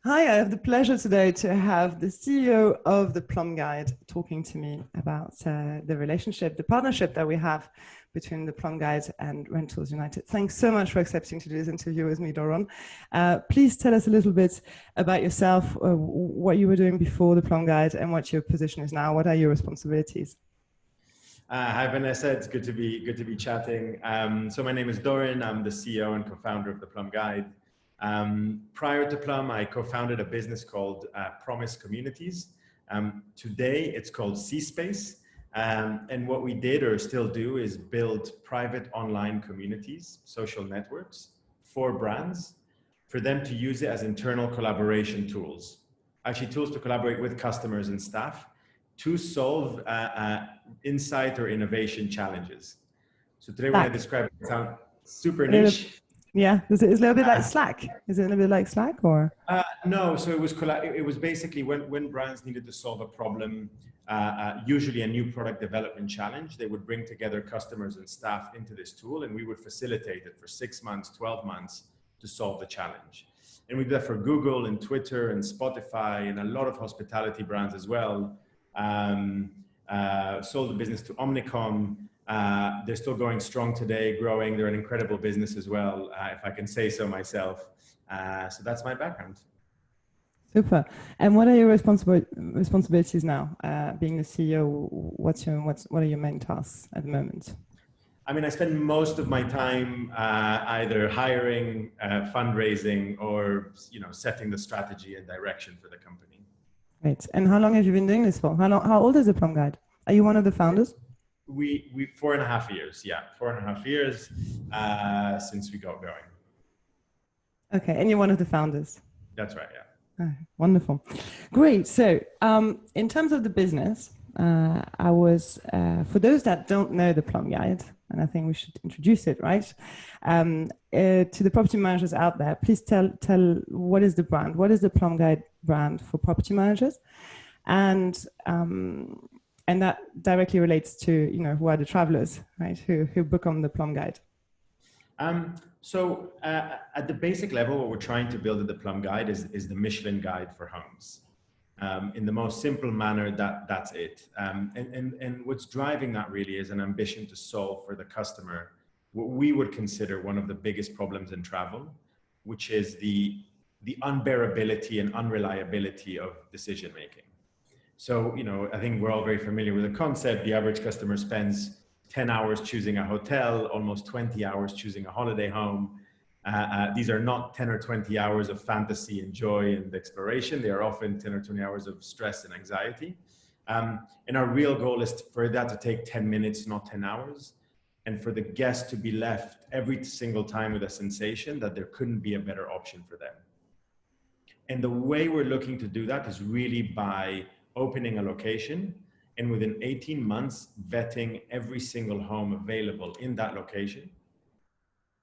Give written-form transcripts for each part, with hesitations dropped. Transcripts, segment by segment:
Hi, I have the pleasure today to have the CEO of the Plum Guide talking to me about the relationship, the partnership that we have between the Plum Guide and Rentals United. Thanks so much for accepting to do this interview with me, Doron. Please tell us a little bit about yourself, what you were doing before the Plum Guide and what your position is now. What are your responsibilities? Hi, Vanessa. It's good to be chatting. So my name is Doron. I'm the CEO and co-founder of the Plum Guide. Prior to Plum, I co-founded a business called Promise Communities. Today, it's called C-Space. And what we did or still do is build private online communities, social networks for brands, for them to use it as internal collaboration tools. Actually, tools to collaborate with customers and staff to solve insight or innovation challenges. So today, when I describe it, it sounds super niche. Yeah, is it a little bit like Slack? Is it a little bit like Slack or? No, so it was basically when brands needed to solve a problem, usually a new product development challenge, they would bring together customers and staff into this tool, and we would facilitate it for 6 months, 12 months to solve the challenge. And we did that for Google and Twitter and Spotify and a lot of hospitality brands as well. Sold the business to Omnicom. They're still going strong today, growing. They're an incredible business as well, if I can say so myself. So that's my background. Super. And what are your responsibilities now? Being the CEO, what are your main tasks at the moment? I mean, I spend most of my time either hiring, fundraising, or setting the strategy and direction for the company. Great. And how long have you been doing this for? How old is the Plum Guide? Are you one of the founders? We 4.5 years. Yeah, 4.5 years since we got going. Okay, and you're one of the founders. That's right. Yeah. Oh, wonderful. Great. So in terms of the business, I was, for those that don't know the Plum Guide, and I think we should introduce it, right? To the property managers out there, please tell what is the brand? What is the Plum Guide brand for property managers? And that directly relates to, who are the travelers, right? Who book on the Plum Guide. So at the basic level, what we're trying to build at the Plum Guide is the Michelin Guide for homes. In the most simple manner, that's it. And what's driving that really is an ambition to solve for the customer what we would consider one of the biggest problems in travel, which is the unbearability and unreliability of decision making. So, I think we're all very familiar with the concept. The average customer spends 10 hours choosing a hotel, almost 20 hours choosing a holiday home. These are not 10 or 20 hours of fantasy and joy and exploration. They are often 10 or 20 hours of stress and anxiety. And our real goal is for that to take 10 minutes, not 10 hours. And for the guest to be left every single time with a sensation that there couldn't be a better option for them. And the way we're looking to do that is really by opening a location and within 18 months, vetting every single home available in that location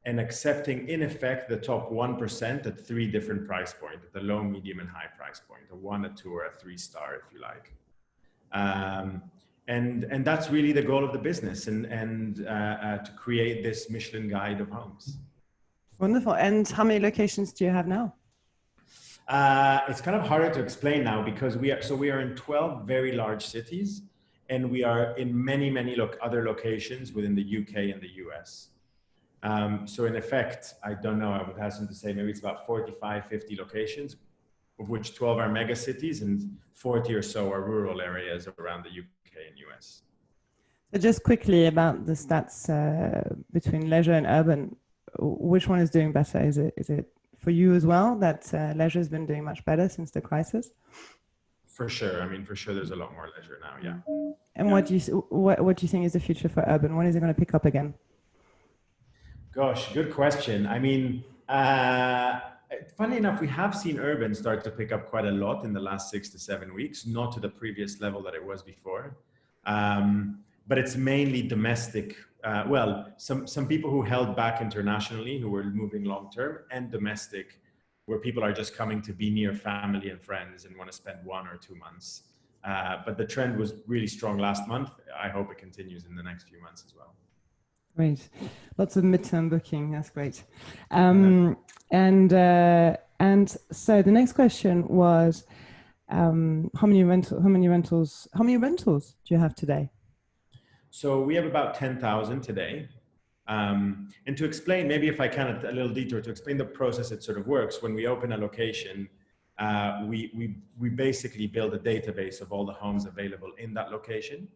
and accepting, in effect, the top 1% at 3 different price points, at the low, medium, and high price point, a 1, a 2, or a 3-star, if you like. And that's really the goal of the business, and to create this Michelin Guide of homes. Wonderful. And how many locations do you have now? It's kind of harder to explain now because we are in 12 very large cities, and we are in many other locations within the UK and the US. So in effect, I don't know, I would hasten to say maybe it's about 45, 50 locations, of which 12 are mega cities and 40 or so are rural areas around the UK and US. So just quickly about the stats between leisure and urban, which one is doing better? Is it for you as well that leisure has been doing much better since the crisis? For sure. I mean, for sure, there's a lot more leisure now. Yeah. And what do you think is the future for urban? When is it going to pick up again? Gosh, good question. I mean, funny enough, we have seen urban start to pick up quite a lot in the last 6 to 7 weeks, not to the previous level that it was before. But it's mainly domestic. Some people who held back internationally, who were moving long term, and domestic, where people are just coming to be near family and friends and want to spend 1 or 2 months. But the trend was really strong last month. I hope it continues in the next few months as well. Great. Lots of midterm booking. That's great. And And so the next question was, how many rentals do you have today? So we have about 10,000 today. And to explain, maybe if I can, a little detour to explain the process it sort of works. When we open a location, we basically build a database of all the homes available in that location,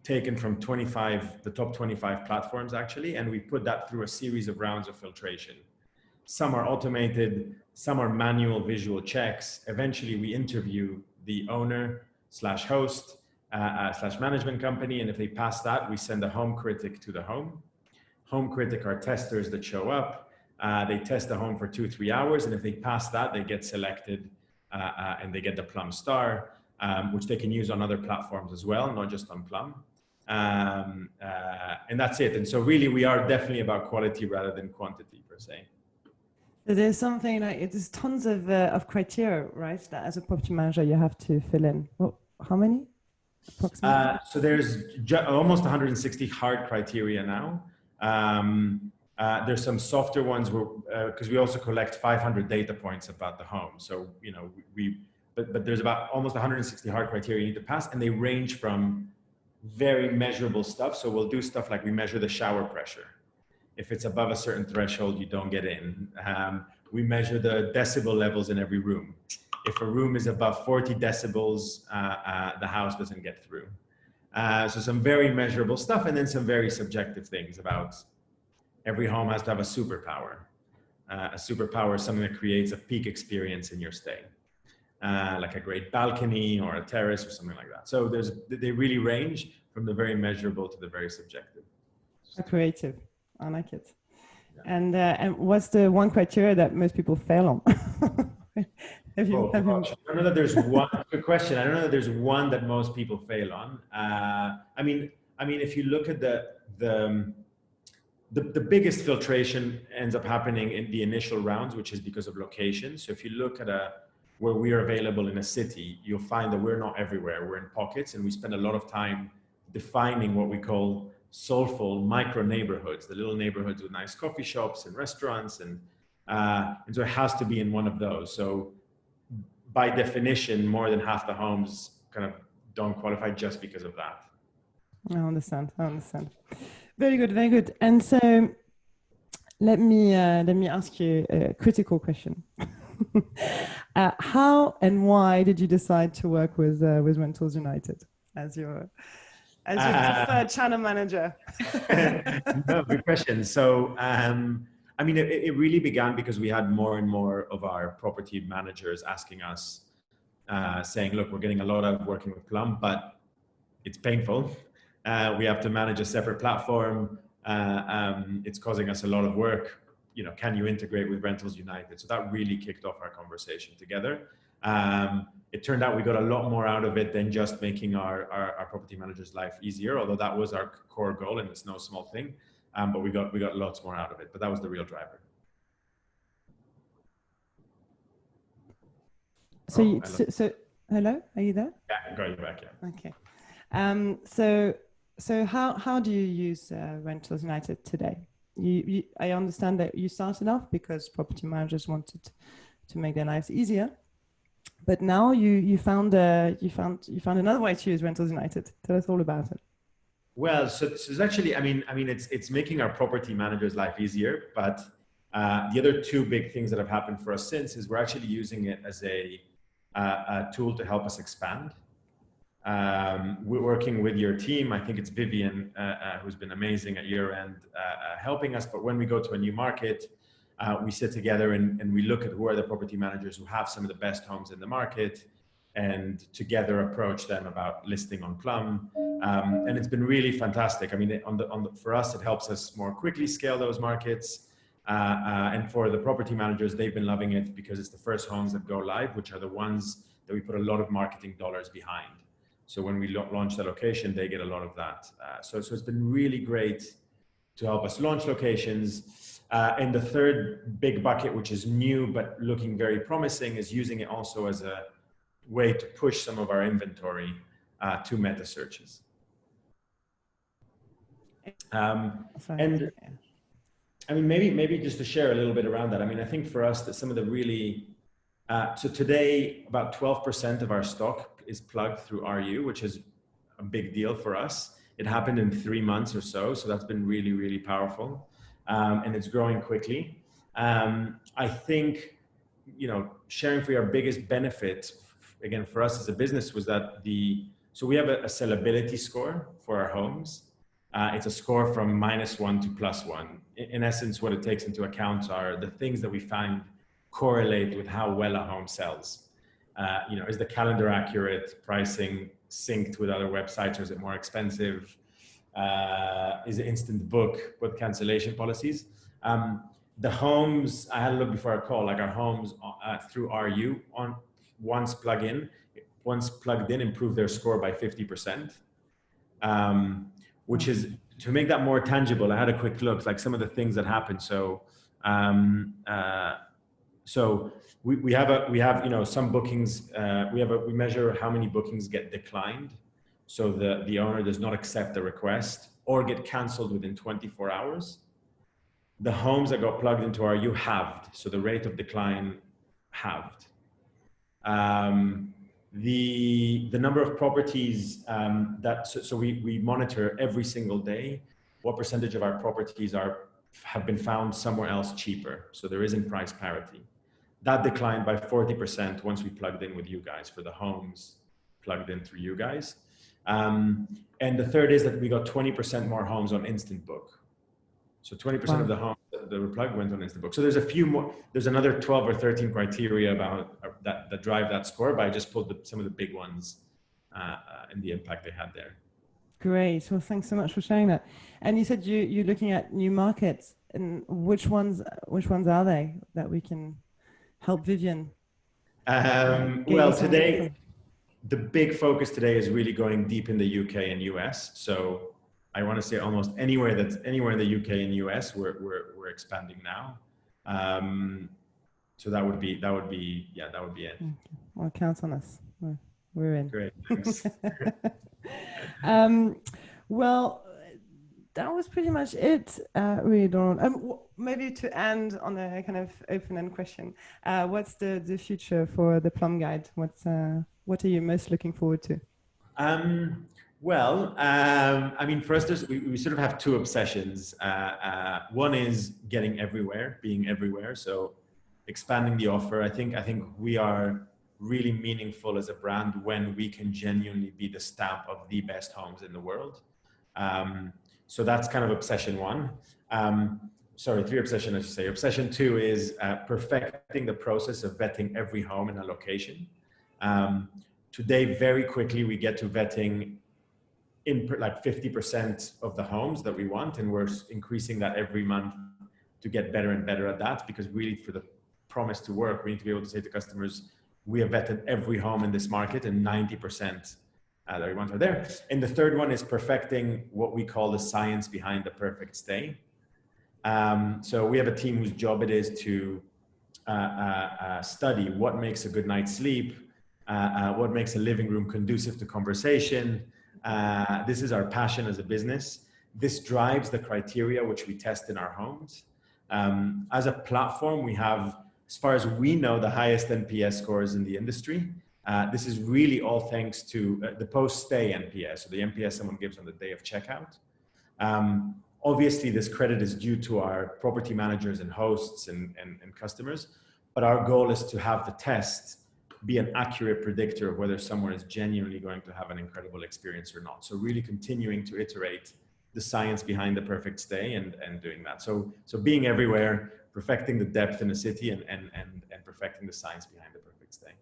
taken from the top 25 platforms actually, and we put that through a series of rounds of filtration. Some are automated, some are manual visual checks. Eventually we interview the owner slash host slash management company, and if they pass that, we send a home critic to the home. Home critic are testers that show up. They test the home for 2-3 hours, and if they pass that, they get selected and they get the Plum star, which they can use on other platforms as well, not just on Plum. And that's it. And so really we are definitely about quality rather than quantity per se. So there's something like, there's tons of criteria, right? That as a property manager you have to fill in. Well, how many? Approximately? So there's almost 160 hard criteria now. There's some softer ones because we also collect 500 data points about the home. So, you know, but there's about almost 160 hard criteria you need to pass, and they range from very measurable stuff. So we'll do stuff like we measure the shower pressure. If it's above a certain threshold, you don't get in. We measure the decibel levels in every room. If a room is above 40 decibels, the house doesn't get through. So some very measurable stuff, and then some very subjective things about every home has to have a superpower. A superpower is something that creates a peak experience in your stay, like a great balcony or a terrace or something like that. So they really range from the very measurable to the very subjective. Creative. I like it. Yeah. And what's the one criteria that most people fail on? I don't know that there's one. Good question. I don't know that there's one that most people fail on. I mean, if you look at the biggest filtration ends up happening in the initial rounds, which is because of location. So if you look at where we are available in a city, you'll find that we're not everywhere. We're in pockets, and we spend a lot of time defining what we call soulful micro neighborhoods, the little neighborhoods with nice coffee shops and restaurants, and so it has to be in one of those. So by definition, more than half the homes kind of don't qualify just because of that. I understand. Very good, very good. And so let me ask you a critical question. How and why did you decide to work with Rentals United as your preferred channel manager? No, good question. So, I mean, it really began because we had more and more of our property managers asking us, saying, look, we're getting a lot out of working with Plum, but it's painful. We have to manage a separate platform. It's causing us a lot of work. You know, can you integrate with Rentals United? So that really kicked off our conversation together. It turned out we got a lot more out of it than just making our property manager's life easier, although that was our core goal, and it's no small thing. But we got lots more out of it. But that was the real driver. So, so hello, are you there? Yeah, I got you back. Yeah. Okay. So how do you use Rentals United today? I understand that you started off because property managers wanted to make their lives easier, but now you found another way to use Rentals United. Tell us all about it. Well, so it's actually, I mean, it's making our property manager's life easier, but the other two big things that have happened for us since is we're actually using it as a tool to help us expand. We're working with your team. I think it's Vivian, who's been amazing at year end, helping us. But when we go to a new market, we sit together and we look at who are the property managers who have some of the best homes in the market, and together approach them about listing on Plum. And it's been really fantastic. I mean, for us, it helps us more quickly scale those markets. And for the property managers, they've been loving it because it's the first homes that go live, which are the ones that we put a lot of marketing dollars behind. So when we launch the location, they get a lot of that. So it's been really great to help us launch locations. And the third big bucket, which is new but looking very promising, is using it also as a way to push some of our inventory to meta searches. I mean, maybe just to share a little bit around that. I mean, I think for us that some of the really, so today about 12% of our stock is plugged through RU, which is a big deal for us. It happened in 3 months or so. So that's been really, really powerful. And it's growing quickly. I think, you know, sharing for our biggest benefit, again, for us as a business was that so we have a sellability score for our homes. It's a score from -1 to +1. In essence, what it takes into account are the things that we find correlate with how well a home sells. You know, is the calendar accurate, pricing synced with other websites, or is it more expensive? Is it instant book with cancellation policies? The homes, I had a look before I call, like our homes through RU once plugged in, improved their score by 50%. Which is, to make that more tangible, I had a quick look, like some of the things that happen. So, we have, you know, some bookings, we measure how many bookings get declined. So the owner does not accept the request or get canceled within 24 hours. The homes that got plugged into RU halved. So the rate of decline halved. The number of properties so we monitor every single day what percentage of our properties have been found somewhere else cheaper. So there isn't price parity. That declined by 40% once we plugged in with you guys for the homes plugged in through you guys. And the third is that we got 20% more homes on instant book. So 20% of the homes that were plugged went on instant book. So there's a few more, there's another 12 or 13 criteria about that drive that score, but I just pulled some of the big ones and the impact they had there. Great. Well, thanks so much for sharing that. And you said you're looking at new markets, and which ones are they that we can help Vivian? Well, today, the big focus today is really going deep in the UK and US. So I want to say almost anywhere in the UK and US, we're expanding now. So that would be it. Well, count on us. We're in. Great, thanks. Well, that was pretty much it, really, Doron. Maybe to end on a kind of open-end question, what's the future for the Plum Guide? What are you most looking forward to? Well, I mean, for us, we sort of have two obsessions. One is getting everywhere, being everywhere. So expanding the offer. I think we are really meaningful as a brand when we can genuinely be the stamp of the best homes in the world. So that's kind of obsession one. Sorry, three obsession, I should say. Obsession two is perfecting the process of vetting every home in a location. Today, very quickly, we get to vetting in like 50% of the homes that we want, and we're increasing that every month to get better and better at that, because really for the promise to work, we need to be able to say to customers, we have vetted every home in this market and 90% that we want are there. And the third one is perfecting what we call the science behind the perfect stay. So we have a team whose job it is to study what makes a good night's sleep, what makes a living room conducive to conversation. This is our passion as a business. This drives the criteria which we test in our homes. As a platform, we have, as far as we know, the highest NPS scores in the industry. This is really all thanks to the post-stay NPS, so the NPS someone gives on the day of checkout. Obviously, this credit is due to our property managers and hosts and customers, but our goal is to have the test be an accurate predictor of whether someone is genuinely going to have an incredible experience or not. So really continuing to iterate the science behind the perfect stay and doing that. So being everywhere, perfecting the depth in the city and perfecting the science behind the perfect stay.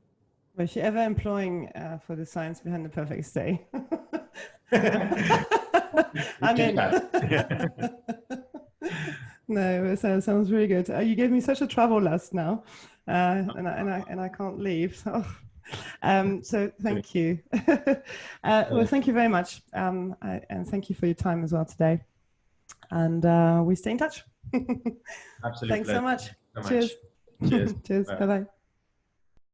Well, if you're ever employing for the science behind the perfect stay, I'm in. No, it sounds really good. You gave me such a travel list now, and I can't leave. So thank you. Well, thank you very much, and thank you for your time as well today. And we stay in touch. Absolutely. Thanks so much. Cheers. Cheers. Bye bye.